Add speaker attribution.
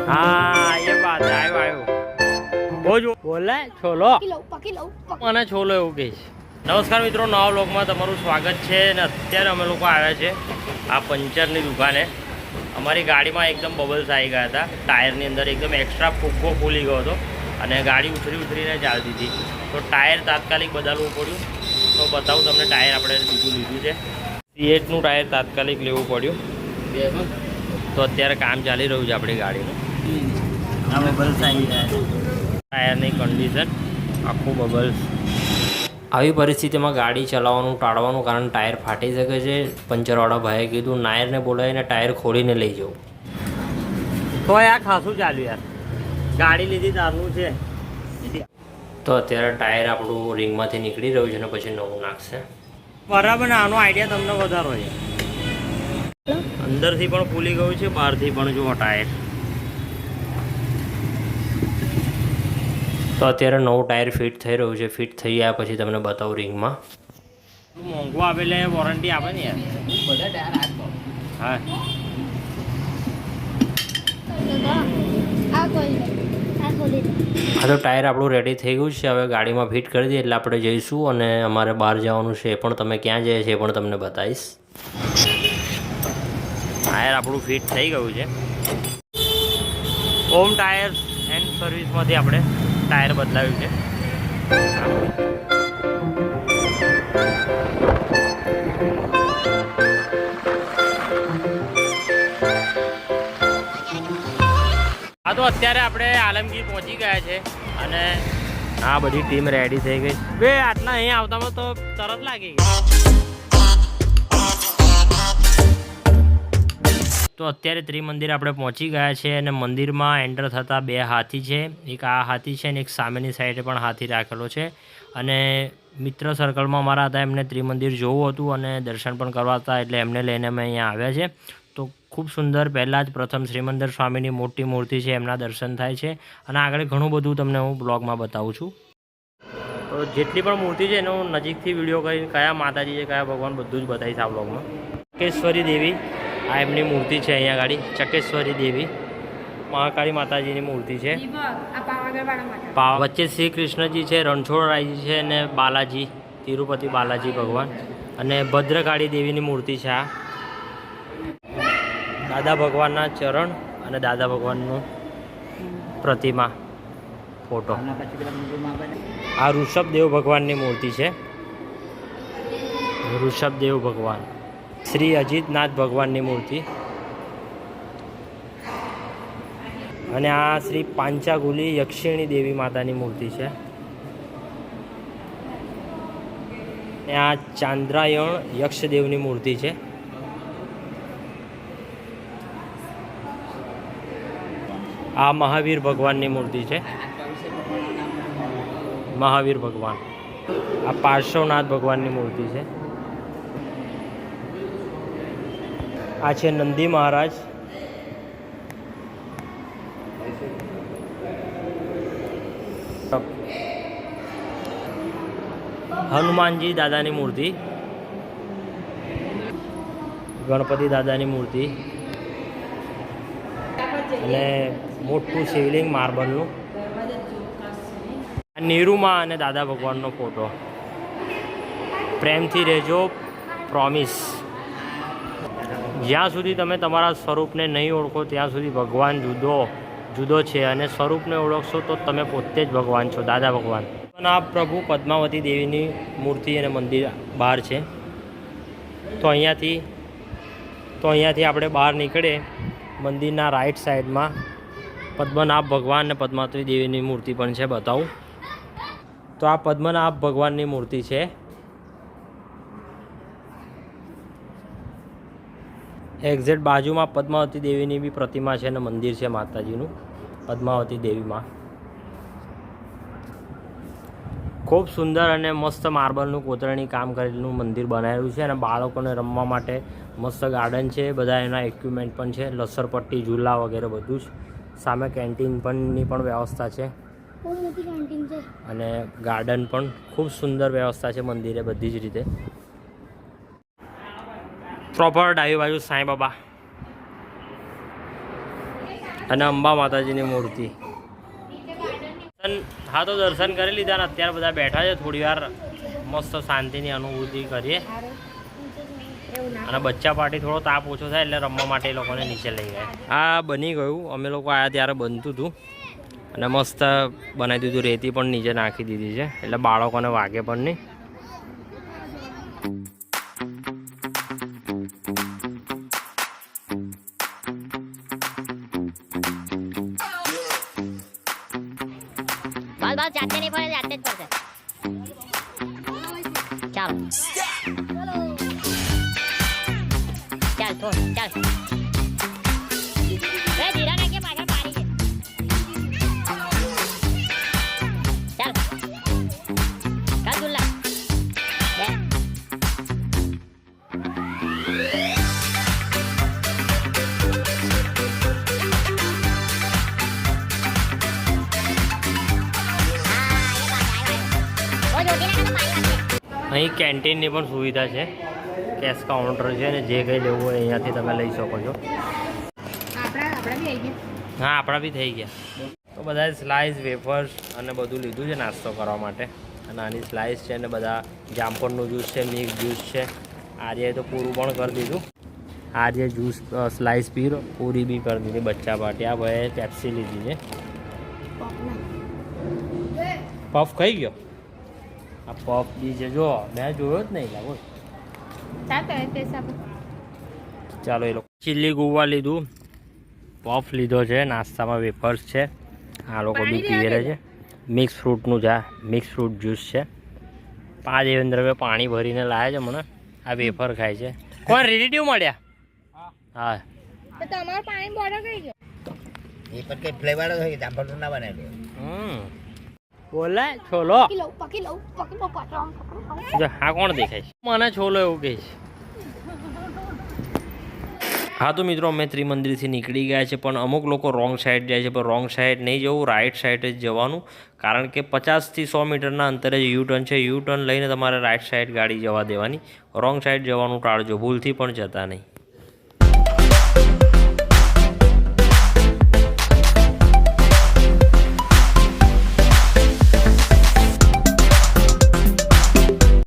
Speaker 1: हाँ ये बात है आयो आयो वो जो बोले छोलो મને છોલો એવું કહે છે। નમસ્કાર મિત્રો, નવા વ્લોગમાં તમારું સ્વાગત છે। અને અત્યારે અમે લોકો આવ્યા છે આ પંચરની દુકાને। અમારી ગાડીમાં એકદમ બબલ્સ આવી ગયા હતા, ટાયરની અંદર એકદમ એક્સ્ટ્રા ફુગ્ગો ખુલી ગયો હતો અને ગાડી ઉતરીને ચાલતી હતી, તો ટાયર તાત્કાલિક બદલવું પડ્યું। તો બતાવું તમને, ટાયર આપણે બીજું લીધું છે, C8નું ટાયર તાત્કાલિક લેવું પડ્યું। તો અત્યારે કામ ચાલી રહ્યું છે આપણી ગાડીનું। આ બબલ્સ આવી ગયા છે, ટાયરની કન્ડિશન આખું બબલ્સ। આવી પરિસ્થિતિમાં ગાડી ચલાવવાનું ટાળવાનું કારણ ટાયર ફાટી શકે છે। પંચરવાળા ભાઈએ કીધું નાયરને બોલાવીને ટાયર ખોલીને લઈ જવું। તો આ ખાસું ચાલ્યું યાર, ગાડી લીધી તારનું છે। તો અત્યારે ટાયર આપણું રિંગમાંથી નીકળી રહ્યું છે અને પછી નવું નાખશે બરાબર ને। આનો આઈડિયા તમને વધારો છે, અંદરથી પણ ફૂલી ગયું છે, બહારથી પણ જુઓ ટાયર। તો અત્યારે નવું ટાયર ફિટ થઈ રહ્યું છે, ફિટ થઈ ગયા પછી તમને બતાવું રિંગમાં। મોંઘું આપે એટલે વોરંટી આપે ને યાર, બધા ટાયર હા। હા તો ટાયર આપણું રેડી થઈ ગયું છે, હવે ગાડીમાં ફિટ કરી દઈએ એટલે આપણે જઈશું અને અમારે બહાર જવાનું છે, એ પણ તમે ક્યાં જઈએ છે એ પણ તમને બતાવીશ। ટાયર આપણું ફિટ થઈ ગયું છે। ઓમ ટાયર એન્ડ સર્વિસમાંથી આપણે ટાયર બદલાવ્યું છે। હા તો અત્યારે આપણે આલમગીર પહોંચી ગયા છે અને આ બધી ટીમ રેડી થઈ ગઈ બે। આટલા અહીં આવતામાં તો તરત લાગી ગઈ। તો અત્યારે ત્રિમંદિર આપણે પહોંચી ગયા છે અને મંદિરમાં એન્ટર થતાં બે હાથી છે, એક આ હાથી છે અને એક સામેની સાઈડે પણ હાથી રાખેલો છે। અને મિત્ર સર્કલમાં અમારા હતા, એમને ત્રિમંદિર જોવું હતું અને દર્શન પણ કરવા હતા, એટલે એમને લઈને અમે અહીંયા આવ્યા છે। તો ખૂબ સુંદર, પહેલાં જ પ્રથમ શ્રીમંદર સ્વામીની મોટી મૂર્તિ છે, એમના દર્શન થાય છે અને આગળ ઘણું બધું તમને હું બ્લોગમાં બતાવું છું। તો જેટલી પણ મૂર્તિ છે એનો નજીકથી વિડીયો કરીને કયા માતાજી છે કયા ભગવાન બધું જ બતાવીશ આ બ્લોગમાં। ચકેશ્વરી દેવી આ એમની મૂર્તિ છે, અહીંયા ગાડી ચકેશ્વરી દેવી મહાકાળી માતાજીની મૂર્તિ છે। વચ્ચે શ્રી કૃષ્ણજી છે, રણછોડરાયજી છે અને બાલાજી તિરુપતિ બાલાજી ભગવાન અને ભદ્રકાળી દેવીની મૂર્તિ છે। આ દાદા ભગવાનના ચરણ અને દાદા ભગવાનનું પ્રતિમા ફોટો। આ ઋષભદેવ ભગવાનની મૂર્તિ છે, ઋષભદેવ ભગવાન। શ્રી અજીતનાથ ભગવાનની મૂર્તિ અને આ શ્રી પાંચાગુલી યક્ષિણી દેવી માતાની મૂર્તિ છે। અને આ ચાંદ્રાયણ યક્ષદેવની મૂર્તિ છે। આ મહાવીર ભગવાનની મૂર્તિ છે, મહાવીર ભગવાન। આ પાર્શ્વનાથ ભગવાનની મૂર્તિ છે। આ છે નંદી મહારાજ। હનુમાનજી દાદાની મૂર્તિ, ગણપતિ દાદાની મૂર્તિ અને મોટું શિવલિંગ માર્બલનું। નીરુમાં અને દાદા ભગવાનનો ફોટો। પ્રેમથી રહેજો પ્રોમિસ। જ્યાં સુધી તમે તમારા સ્વરૂપને નહીં ઓળખો ત્યાં સુધી ભગવાન જુદો છે અને સ્વરૂપને ઓળખશો તો તમે પોતે જ ભગવાન છો, દાદા ભગવાન। આ પ્રભુ પદ્માવતી દેવીની મૂર્તિ અને મંદિર બહાર છે। તો અહીંયાથી આપણે બહાર નીકળે મંદિરના રાઈટ સાઈડમાં પદ્મનાભ ભગવાન અને પદ્માવતી દેવીની મૂર્તિ પણ છે, બતાવું તો આ પદ્મનાભ ભગવાનની મૂર્તિ છે। એક્ઝેક્ટ બાજુમાં પદ્માવતી દેવીની બી પ્રતિમા છે અને મંદિર છે માતાજીનું, પદ્માવતી દેવીમાં। ખૂબ સુંદર અને મસ્ત માર્બલનું કોતરણી કામ કરેલું મંદિર બનાવેલું છે અને બાળકોને રમવા માટે મસ્ત ગાર્ડન છે, બધા એના ઇક્વિપમેન્ટ પણ છે, લસરપટ્ટી ઝૂલા વગેરે બધું જ। સામે કેન્ટીન પણની પણ વ્યવસ્થા છે અને ગાર્ડન પણ ખૂબ સુંદર વ્યવસ્થા છે મંદિરે બધી જ રીતે। પ્રોપર ડાબી બાજુ સાંઈ બાબા। અને અંબા માતાજીની મૂર્તિ. હા તો દર્શન કરી લીધા ને અત્યારે બધા બેઠા છે, થોડી વાર મસ્ત શાંતિની અનુભૂતિ કરીએ. અને બચ્ચા પાર્ટી થોડો તાપ ઓછો થાય એટલે રમવા માટે એ લોકોને નીચે લઈ ગયા. આ બની ગયું, અમે લોકો આવ્યા ત્યારે બનતું હતું અને મસ્ત બનાવી દીધું. રેતી પણ નીચે નાખી દીધી છે એટલે બાળકોને વાગે પણ નહીં.
Speaker 2: બાલ જાતે નહીં પડે, જાતે જ પડશે. ચાલ ચાલ તો ચાલ ધીરા નાખીએ, પાછળ પાડી છે. ચાલ ચાલ દુલ્લા બે.
Speaker 1: અહીં કેન્ટીનની પણ સુવિધા છે, કેશ કાઉન્ટર છે અને જે કંઈ લેવું હોય અહીંયાથી તમે લઈ શકો છો. હા આપણા બી થઈ ગયા. તો બધાએ સ્લાઇસ વેફર્સ અને બધું લીધું છે નાસ્તો કરવા માટે. અને આની સ્લાઇસ છે અને બધા જામફળનું જ્યુસ છે, મિક્સ જ્યુસ છે. આર્યએ તો પૂરું પણ કરી દીધું. આર્ય જ્યુસ સ્લાઇસ પી પૂરી બી કરી દીધી. બચ્ચા પાર્ટી આ ભાઈએ પેપ્સી લીધી છે. પફ ખાઈ ગયો. આ પફ બી છે, જો મેં જોયો જ નહીં લાગો. ચાલો એ લોકો ચીલી ગુવા લીધું, પફ લીધો છે, નાસ્તામાં વેફર્સ છે. આ લોકો બી પીવે છે. મિક્સ ફ્રૂટનું છે, મિક્સ ફ્રૂટ જ્યુસ છે. 5 દેવેન્દ્ર પાણી ભરીને લાવે છે મને. આ વેફર ખાય છે. કોણ રિલેટિવ મળ્યા? હા
Speaker 2: તો તમારું પાણી બોટલ કઈ ગયો?
Speaker 3: એ પણ કઈ ફ્લેવર હોય જામફળ ના બનાવી.
Speaker 1: બોલે છોલો.
Speaker 2: પકી લઉં
Speaker 1: હા કોણ દેખાય છે? મને છોલો એવું કહે છે. હા તો મિત્રો અમે ત્રિમંદિરથી નીકળી ગયા છે, પણ અમુક લોકો રોંગ સાઈડ જાય છે. પણ રોંગ સાઈડ નહીં જવું, રાઈટ સાઈડ જ જવાનું. કારણ કે 50 થી 100 મીટરના અંતરે યુ ટર્ન છે. યુ ટર્ન લઈને તમારે રાઈટ સાઈડ ગાડી જવા દેવાની. રોંગ સાઈડ જવાનું ટાળજો, ભૂલથી પણ જતા નહીં.